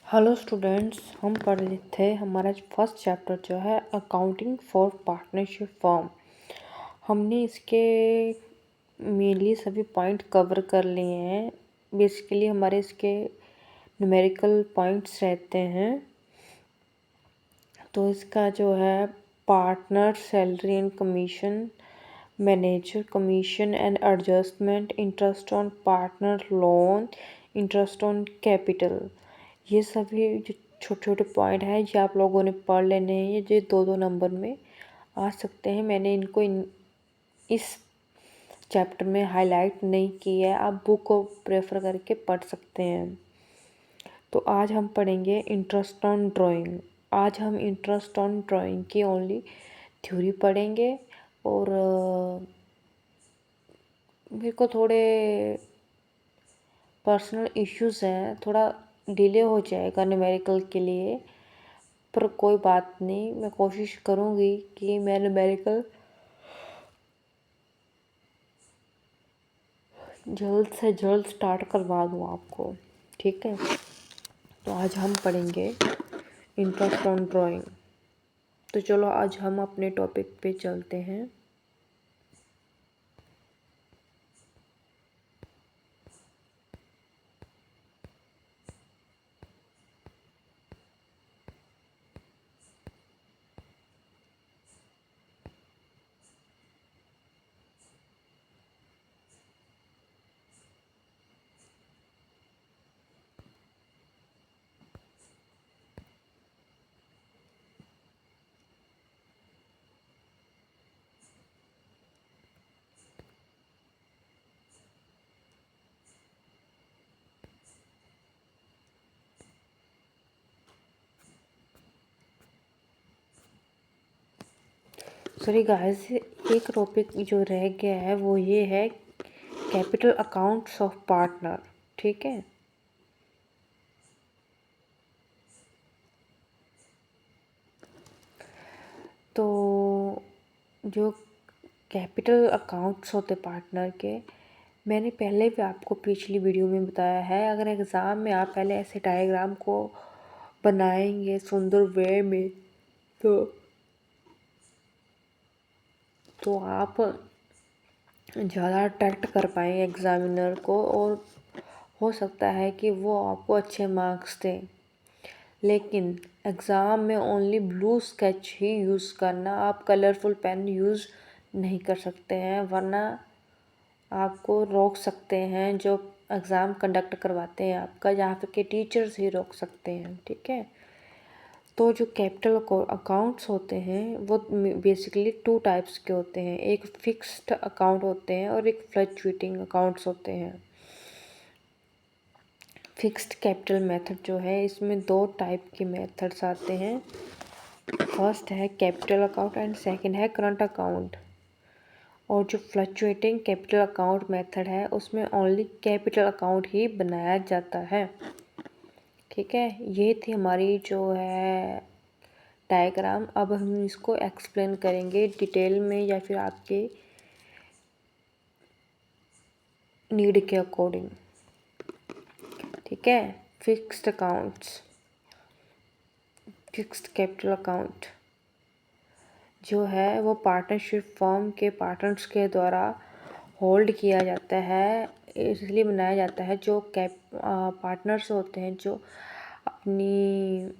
Hello students, हम पढ़ रहे थे हमारा फर्स्ट चैप्टर जो है अकाउंटिंग फॉर पार्टनरशिप फर्म। हमने इसके मेनली सभी पॉइंट कवर कर लिए हैं। बेसिकली हमारे इसके न्यूमेरिकल पॉइंट्स रहते हैं। तो इसका जो है partner salary and commission, manager commission and adjustment, interest on partner loan, interest on capital, ये सभी जो छोटे छोटे पॉइंट हैं ये आप लोगों ने पढ़ लेने हैं। ये जो 2-2 नंबर में आ सकते हैं। मैंने इनको इस चैप्टर में हाईलाइट नहीं किया है, आप बुक को प्रेफर करके पढ़ सकते हैं। तो आज हम पढ़ेंगे इंटरेस्ट ऑन ड्राइंग। आज हम इंटरेस्ट ऑन ड्राइंग की ओनली थ्योरी पढ़ेंगे। और मेरे को थोड़े पर्सनल इश्यूज़ हैं, थोड़ा डिले हो जाएगा न्यूमेरिकल के लिए, पर कोई बात नहीं, मैं कोशिश करूँगी कि मैं न्यूमेरिकल जल्द से जल्द स्टार्ट करवा दूँ आपको। ठीक है, तो आज हम पढ़ेंगे इंटरेस्ट ऑन ड्राइंग। तो चलो आज हम अपने टॉपिक पे चलते हैं। सॉरी गाइस, एक टॉपिक जो रह गया है वो ये है कैपिटल अकाउंट्स ऑफ पार्टनर। ठीक है, तो जो कैपिटल अकाउंट्स होते पार्टनर के, मैंने पहले भी आपको पिछली वीडियो में बताया है। अगर एग्ज़ाम में आप पहले ऐसे डायग्राम को बनाएंगे सुंदर वे में तो आप ज़्यादा अट्रैक्ट कर पाएँ एग्ज़ामिनर को, और हो सकता है कि वो आपको अच्छे मार्क्स दें। लेकिन एग्ज़ाम में ओनली ब्लू स्केच ही यूज़ करना, आप कलरफुल पेन यूज़ नहीं कर सकते हैं, वरना आपको रोक सकते हैं। जो एग्ज़ाम कंडक्ट करवाते हैं आपका, यहाँ पे के टीचर्स ही रोक सकते हैं। ठीक है, तो जो कैपिटल अकाउंट्स होते हैं वो बेसिकली 2 टाइप्स के होते हैं। एक फिक्स्ड अकाउंट होते हैं और एक फ्लक्चुएटिंग अकाउंट्स होते हैं। फिक्स्ड कैपिटल मेथड जो है, इसमें 2 टाइप के मेथड्स आते हैं। फर्स्ट है कैपिटल अकाउंट एंड सेकंड है करंट अकाउंट। और जो फ्लक्चुएटिंग कैपिटल अकाउंट मेथड है उसमें ओनली कैपिटल अकाउंट ही बनाया जाता है। ठीक है, ये थी हमारी जो है डायग्राम। अब हम इसको एक्सप्लेन करेंगे डिटेल में या फिर आपके नीड के अकॉर्डिंग। ठीक है, fixed accounts, fixed capital account जो है वो पार्टनरशिप फर्म के पार्टनर्स के द्वारा होल्ड किया जाता है, इसलिए बनाया जाता है। जो पार्टनर्स होते हैं जो अपनी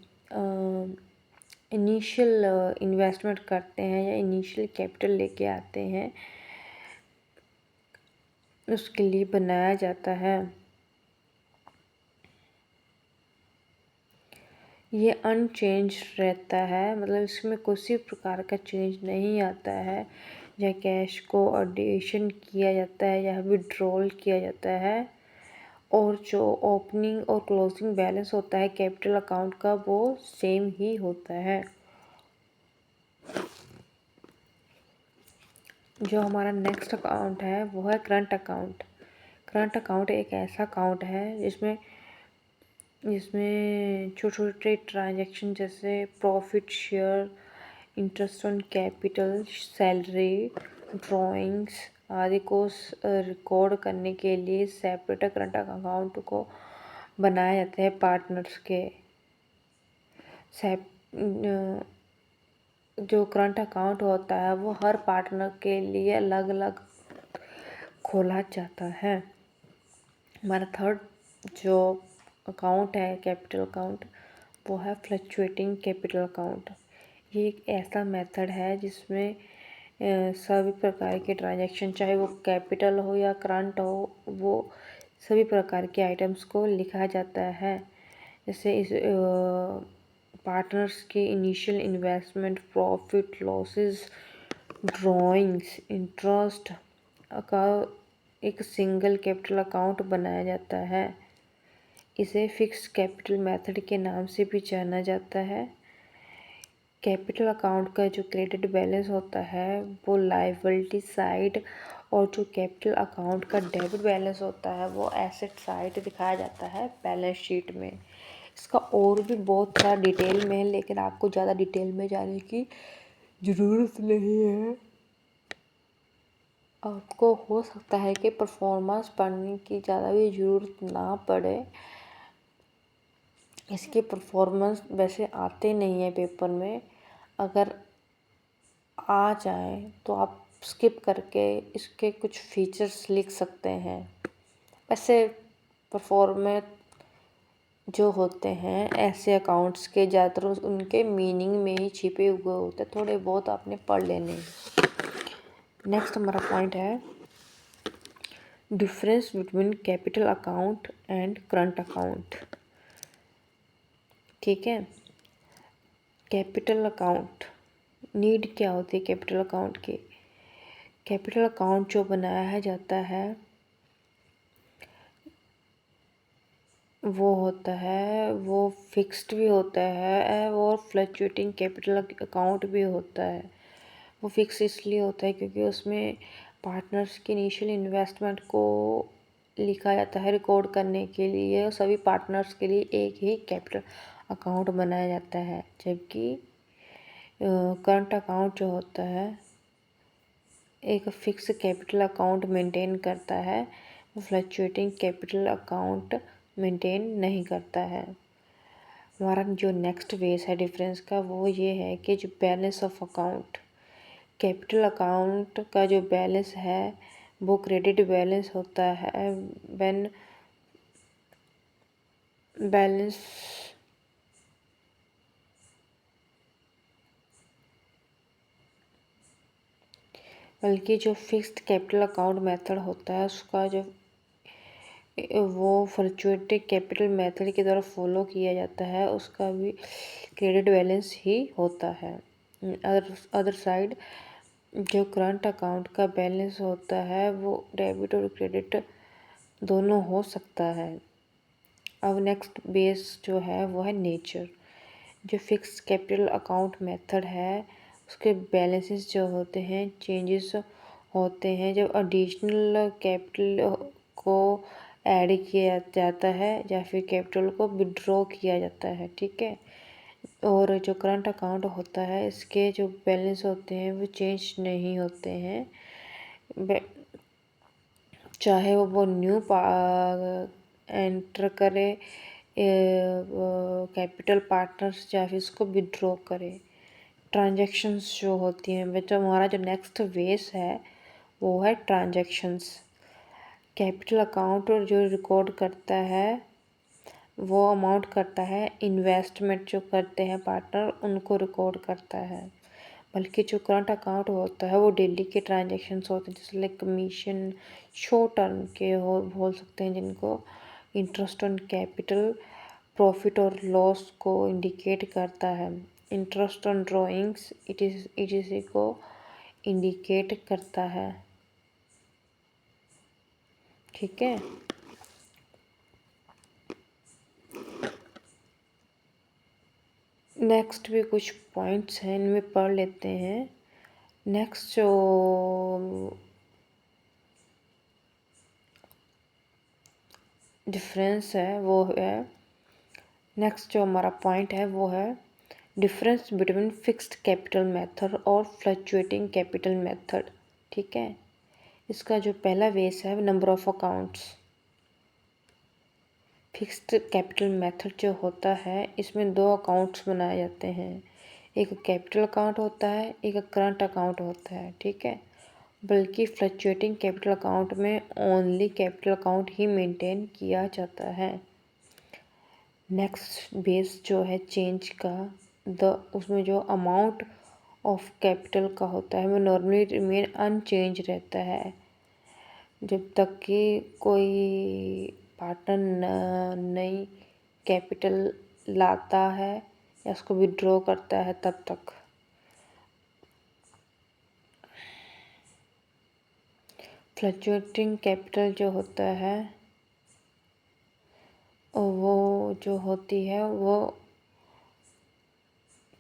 इनिशियल इन्वेस्टमेंट करते हैं या इनिशियल कैपिटल लेके आते हैं, उसके लिए बनाया जाता है। ये अनचेंज रहता है, मतलब इसमें किसी प्रकार का चेंज नहीं आता है। या कैश को एडिशन किया जाता है या विड्रॉल किया जाता है, और जो ओपनिंग और क्लोजिंग बैलेंस होता है कैपिटल अकाउंट का वो सेम ही होता है। जो हमारा नेक्स्ट अकाउंट है वो है करंट अकाउंट। करंट अकाउंट एक ऐसा अकाउंट है जिसमें छोटे छोटे ट्रांजैक्शन जैसे profit share, interest on capital, salary, drawings आदि को रिकॉर्ड करने के लिए सेपरेट करंट अकाउंट को बनाया जाता है पार्टनर्स के। सेप जो करंट अकाउंट होता है वो हर पार्टनर के लिए अलग अलग खोला जाता है। हमारा थर्ड जो अकाउंट है कैपिटल अकाउंट, वो है फ्लक्चुएटिंग कैपिटल अकाउंट। ये एक ऐसा मेथड है जिसमें सभी प्रकार के ट्रांजैक्शन, चाहे वो कैपिटल हो या करंट हो, वो सभी प्रकार के आइटम्स को लिखा जाता है। जैसे इस पार्टनर्स के initial investment, profit, losses, drawings, interest का एक सिंगल कैपिटल अकाउंट बनाया जाता है। इसे फिक्स कैपिटल मेथड के नाम से भी जाना जाता है। कैपिटल अकाउंट का जो क्रेडिट बैलेंस होता है वो लायबिलिटी साइड, और जो कैपिटल अकाउंट का डेबिट बैलेंस होता है वो एसेट साइड दिखाया जाता है बैलेंस शीट में। इसका और भी बहुत सारा डिटेल में है, लेकिन आपको ज़्यादा डिटेल में जाने की ज़रूरत नहीं है। आपको हो सकता है कि परफॉर्मेंस पढ़ने की ज़्यादा भी ज़रूरत ना पड़े। इसके परफॉर्मेंस वैसे आते नहीं है पेपर में, अगर आ जाए तो आप स्किप करके इसके कुछ फीचर्स लिख सकते हैं। वैसे परफॉर्मेंस जो होते हैं ऐसे अकाउंट्स के, ज़्यादातर उनके मीनिंग में ही छिपे हुए होते हैं, थोड़े बहुत आपने पढ़ लेने। नेक्स्ट हमारा पॉइंट है difference between capital account and current account. ठीक है, कैपिटल अकाउंट नीड क्या होती है कैपिटल अकाउंट की? कैपिटल अकाउंट जो बनाया जाता है वो होता है, वो फिक्स्ड भी होता है और फ्लक्चुएटिंग कैपिटल अकाउंट भी होता है। वो फिक्स इसलिए होता है क्योंकि उसमें पार्टनर्स की इनिशियल इन्वेस्टमेंट को लिखा जाता है रिकॉर्ड करने के लिए, और सभी पार्टनर्स के लिए एक ही कैपिटल अकाउंट बनाया जाता है। जबकि करंट अकाउंट जो होता है एक फिक्स कैपिटल अकाउंट मेंटेन करता है, वो फ्लक्चुएटिंग कैपिटल अकाउंट मेंटेन नहीं करता है। हमारा जो नेक्स्ट बेस है डिफरेंस का वो ये है कि जो balance of account, capital account का जो बैलेंस है वो क्रेडिट बैलेंस होता है व्हेन बैलेंस बल्कि जो फिक्स्ड कैपिटल अकाउंट मेथड होता है उसका जो वो फ्लक्चुएटिंग कैपिटल मेथड की तरफ फॉलो किया जाता है, उसका भी क्रेडिट बैलेंस ही होता है। अदर साइड जो करंट अकाउंट का बैलेंस होता है वो डेबिट और क्रेडिट दोनों हो सकता है। अब नेक्स्ट बेस जो है वो है नेचर। जो फिक्स कैपिटल अकाउंट मेथड है उसके बैलेंसेस जो होते हैं चेंजेस होते हैं जब एडिशनल कैपिटल को ऐड किया जाता है या फिर कैपिटल को विड्रॉ किया जाता है। ठीक है, और जो करंट अकाउंट होता है इसके जो बैलेंस होते हैं वो चेंज नहीं होते हैं, चाहे वो न्यू एंटर करे कैपिटल पार्टनर्स या फिर उसको विड्रॉ करे। ट्रांजैक्शंस जो होती हैं बच्चा, हमारा जो नेक्स्ट बेस है वो है ट्रांजैक्शंस। कैपिटल अकाउंट जो रिकॉर्ड करता है वो अमाउंट करता है इन्वेस्टमेंट जो करते हैं पार्टनर उनको रिकॉर्ड करता है, बल्कि जो करंट अकाउंट होता है वो डेली के ट्रांजैक्शंस होते हैं, जैसे लाइक कमीशन, शॉर्ट टर्म के हो बोल सकते हैं जिनको, इंटरेस्ट ऑन कैपिटल, प्रॉफिट और लॉस को इंडिकेट करता है, इंटरेस्ट ऑन ड्रॉइंग्स इसी को इंडिकेट करता है। ठीक है, नेक्स्ट भी कुछ पॉइंट्स हैं इनमें पढ़ लेते हैं। नेक्स्ट जो डिफरेंस है वो है, नेक्स्ट जो हमारा पॉइंट है वो है difference between fixed capital method और फ्लक्चुएटिंग कैपिटल मेथड। ठीक है, इसका जो पहला बेस है number of accounts. Fixed capital method जो होता है इसमें दो अकाउंट्स बनाए जाते हैं, एक कैपिटल अकाउंट होता है, एक करंट अकाउंट होता है, ठीक है। बल्कि फ्लक्चुएटिंग कैपिटल अकाउंट में ओनली कैपिटल अकाउंट ही मेंटेन किया जाता है। नेक्स्ट बेस जो है चेंज का, उसमें जो अमाउंट ऑफ कैपिटल का होता है वो नॉर्मली रिमेन अनचेंज रहता है जब तक कि कोई पार्टनर नई कैपिटल लाता है या उसको विड्रॉ करता है तब तक। फ्लक्चुएटिंग कैपिटल जो होता है वो जो होती है वो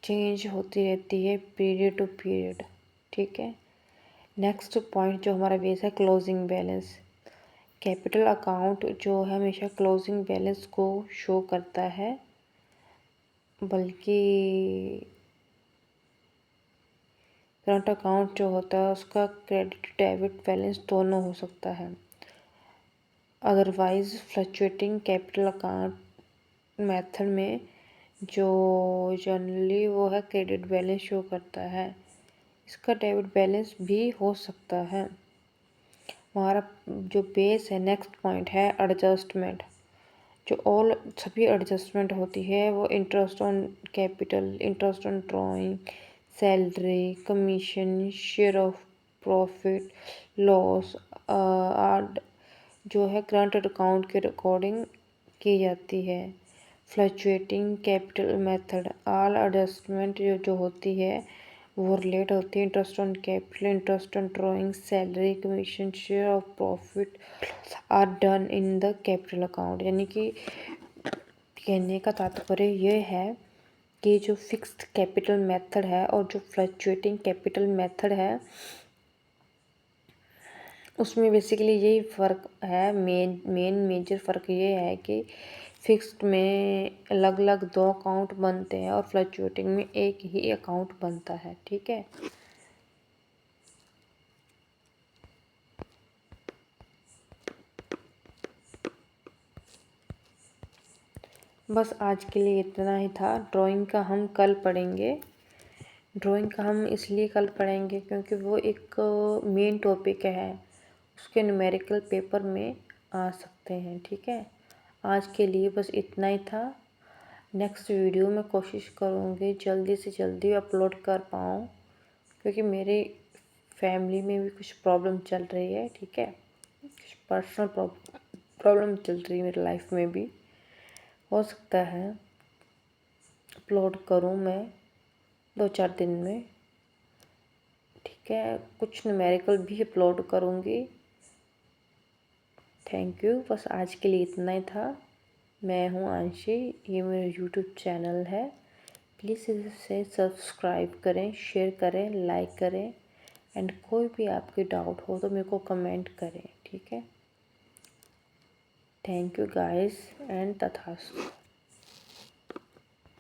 चेंज होती रहती है पीरियड टू पीरियड, ठीक है। नेक्स्ट पॉइंट जो हमारा बेस है क्लोजिंग बैलेंस। कैपिटल अकाउंट जो है हमेशा क्लोजिंग बैलेंस को शो करता है, बल्कि करंट अकाउंट जो होता है उसका क्रेडिट डेबिट बैलेंस दोनों हो सकता है। Otherwise fluctuating capital account method में जो जनरली वो है क्रेडिट बैलेंस शो करता है, इसका डेबिट बैलेंस भी हो सकता है। हमारा जो बेस है नेक्स्ट पॉइंट है एडजस्टमेंट। जो ऑल सभी एडजस्टमेंट होती है वो interest on capital, interest on drawing, salary, commission, share of profit loss are जो है करंट अकाउंट के अकॉर्डिंग की जाती है। Fluctuating capital method all adjustment जो होती है वो रिलेट होती है interest on capital, interest on drawing, salary, commission, share of profit are done in the capital account. यानी कि कहने का तात्पर्य ये है कि जो फिक्स्ड कैपिटल मेथड है और जो फ्लक्चुएटिंग कैपिटल मेथड है उसमें बेसिकली यही फ़र्क है। मेजर फ़र्क ये है कि फिक्स्ड में अलग अलग दो अकाउंट बनते हैं और फ्लक्चुएटिंग में एक ही अकाउंट बनता है, ठीक है। बस आज के लिए इतना ही था। ड्राइंग का हम कल पढ़ेंगे। ड्राइंग का हम इसलिए कल पढ़ेंगे क्योंकि वो एक मेन टॉपिक है, उसके न्यूमेरिकल पेपर में आ सकते हैं, ठीक है। आज के लिए बस इतना ही था। नेक्स्ट वीडियो में कोशिश करूँगी जल्दी से जल्दी अपलोड कर पाऊँ, क्योंकि मेरे फैमिली में भी कुछ प्रॉब्लम चल रही है, ठीक है। कुछ पर्सनल प्रॉब्लम चल रही है मेरी लाइफ में भी। हो सकता है अपलोड करूँ मैं 2-4 दिन में, ठीक है। कुछ न्यूमेरिकल भी अपलोड करूँगी। Thank you. बस आज के लिए इतना ही था। मैं हूँ आंशी, ये मेरा यूट्यूब चैनल है। प्लीज़ इसे सब्सक्राइब करें, शेयर करें, लाइक करें एंड कोई भी आपके डाउट हो तो मेरे को कमेंट करें, ठीक है। थैंक यू गाइस एंड तथास्तु।